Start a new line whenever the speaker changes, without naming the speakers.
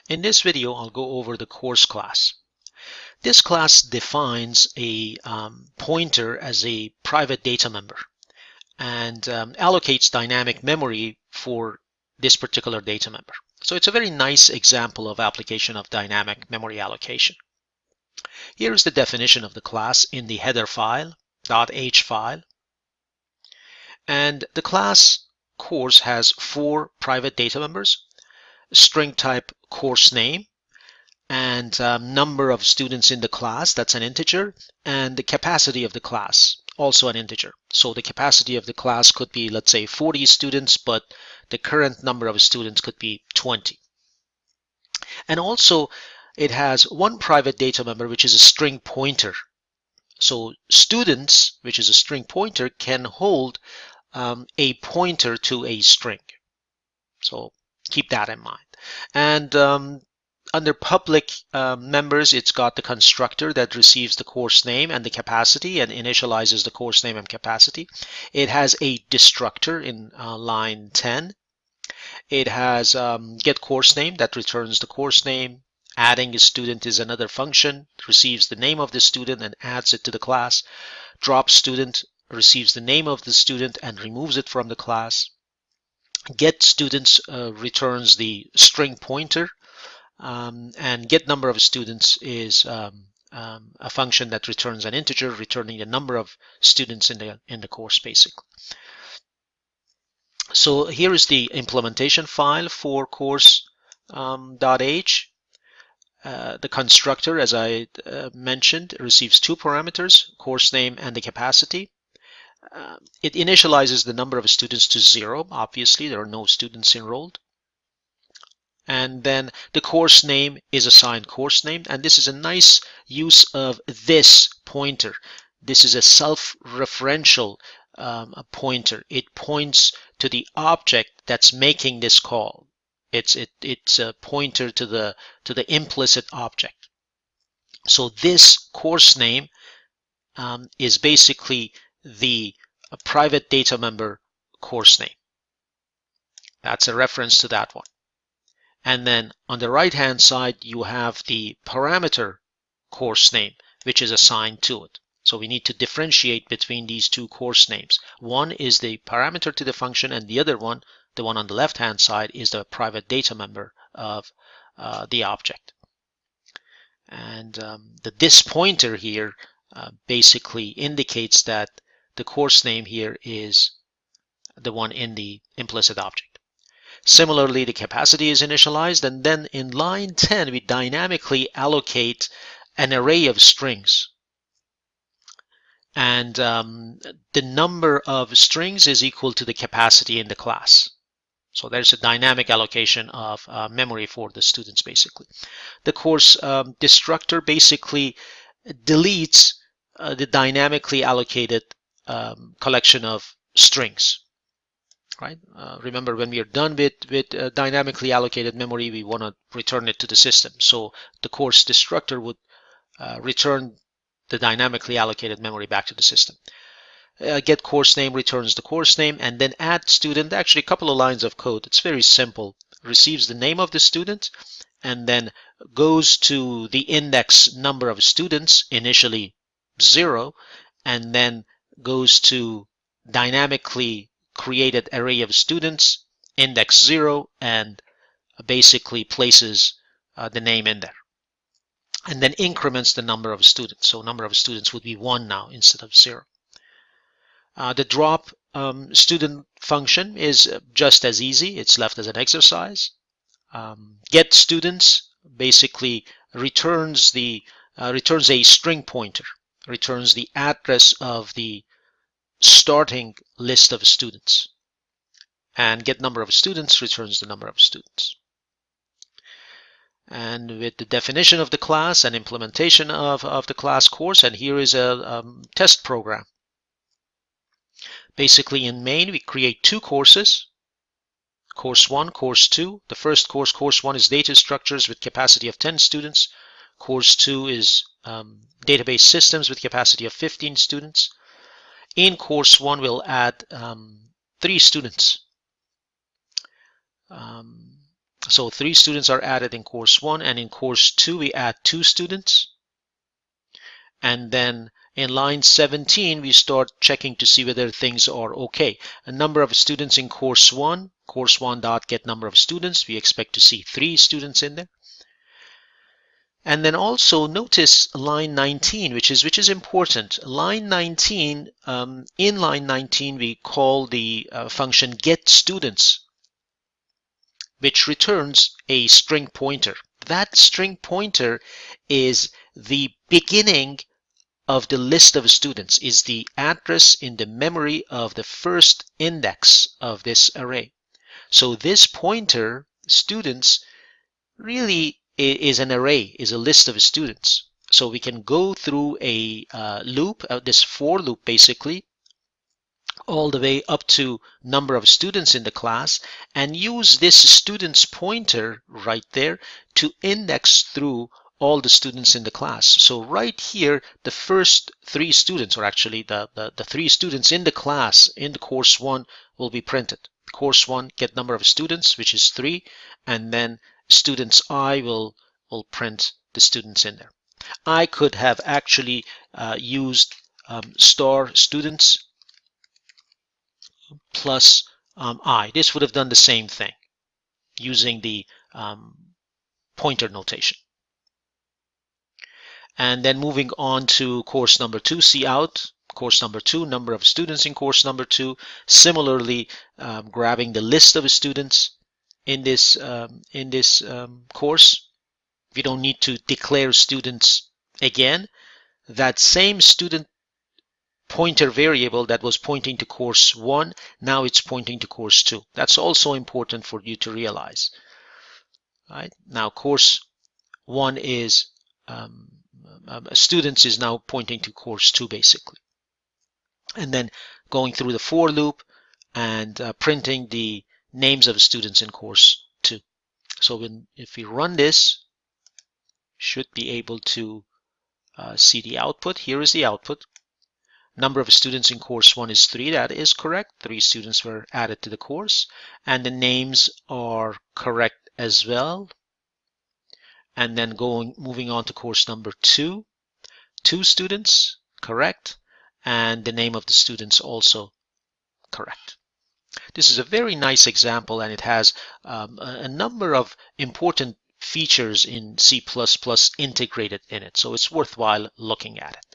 In this video, I'll go over the course class. This class defines a pointer as a private data member and allocates dynamic memory for this particular data member. So it's a very nice example of application of dynamic memory allocation. Here is the definition of the class in the header file, .h file. And the class course has 4 private data members, string type course name, and number of students in the class, that's an integer, and the capacity of the class, also an integer. So the capacity of the class could be, let's say, 40 students, but the current number of students could be 20. And also it has one private data member, which is a string pointer. So students, which is a string pointer, can hold a pointer to a string. So keep that in mind. And under public members, it's got the constructor that receives the course name and the capacity and initializes the course name and capacity. It has a destructor in line 10. It has get course name that returns the course name. Adding a student is another function, receives the name of the student and adds it to the class. Drop student receives the name of the student and removes it from the class. Get students returns the string pointer. And get number of students is a function that returns an integer, returning the number of students in the course, basically. So here is the implementation file for course .h. The constructor, as I mentioned, receives 2 parameters, course name and the capacity. It initializes the number of students to 0. Obviously, there are no students enrolled. And then the course name is assigned course name, and this is a nice use of this pointer. This is a self-referential pointer. It points to the object that's making this call. It's a pointer to the implicit object. So this course name is basically the private data member course name. That's a reference to that one. And then on the right hand side, you have the parameter course name, which is assigned to it. So we need to differentiate between these 2 course names. One is the parameter to the function, and the other one, the one on the left hand side, is the private data member of the object. And this pointer here basically indicates that the course name here is the one in the implicit object. Similarly, the capacity is initialized, and then in line 10, we dynamically allocate an array of strings. And the number of strings is equal to the capacity in the class. So there's a dynamic allocation of memory for the students, basically. The course destructor basically deletes the dynamically allocated collection of strings. Right? Remember, when we are done with dynamically allocated memory, we want to return it to the system. So the course destructor would return the dynamically allocated memory back to the system. Get course name returns the course name, and then add student, actually a couple of lines of code. It's very simple. Receives the name of the student and then goes to the index number of students, initially 0, and then goes to dynamically created array of students, index 0, and basically places the name in there. And then increments the number of students. So number of students would be 1 now instead of 0. The drop student function is just as easy. It's left as an exercise. Get students basically returns a string pointer, returns the address of the starting list of students, and get number of students returns the number of students. And with the definition of the class and implementation of the class course, and here is a test program. Basically in main, we create 2 courses, course 1, course 2. The first course, course 1, is data structures with capacity of 10 students. Course 2 is database systems with capacity of 15 students. In course 1, we'll add 3 students. So 3 students are added in course 1, and in course 2 we add 2 students. And then in line 17 we start checking to see whether things are okay. A number of students in course 1 dot get number of students. We expect to see 3 students in there. And then also notice line 19, which is important. Line 19, in line 19 we call the function get students, which returns a string pointer. That string pointer is the beginning of the list of students, is the address in the memory of the first index of this array. So this pointer, students, really is an array, is a list of students. So we can go through a loop, this for loop basically, all the way up to number of students in the class, and use this students pointer right there to index through all the students in the class. So right here, the first 3 students, or actually the 3 students in the class in the course 1 will be printed. Course 1 get number of students, which is 3, and then students I will print the students in there. I could have actually used star students plus I. This would have done the same thing using the pointer notation. And then moving on to course number 2, see out. Course number 2, number of students in course number 2. Similarly, grabbing the list of students in this course. We don't need to declare students again. That same student pointer variable that was pointing to course 1, now it's pointing to course 2. That's also important for you to realize. Right? Now course 1 is students is now pointing to course 2 basically. And then going through the for loop and printing the names of students in course 2. So if we run this, should be able to see the output. Here is the output. Number of students in course 1 is 3. That is correct. 3 students were added to the course, and the names are correct as well. And then moving on to course number 2, 2 students, correct, and the name of the students also correct. This is a very nice example, and it has a number of important features in C++ integrated in it, so it's worthwhile looking at it.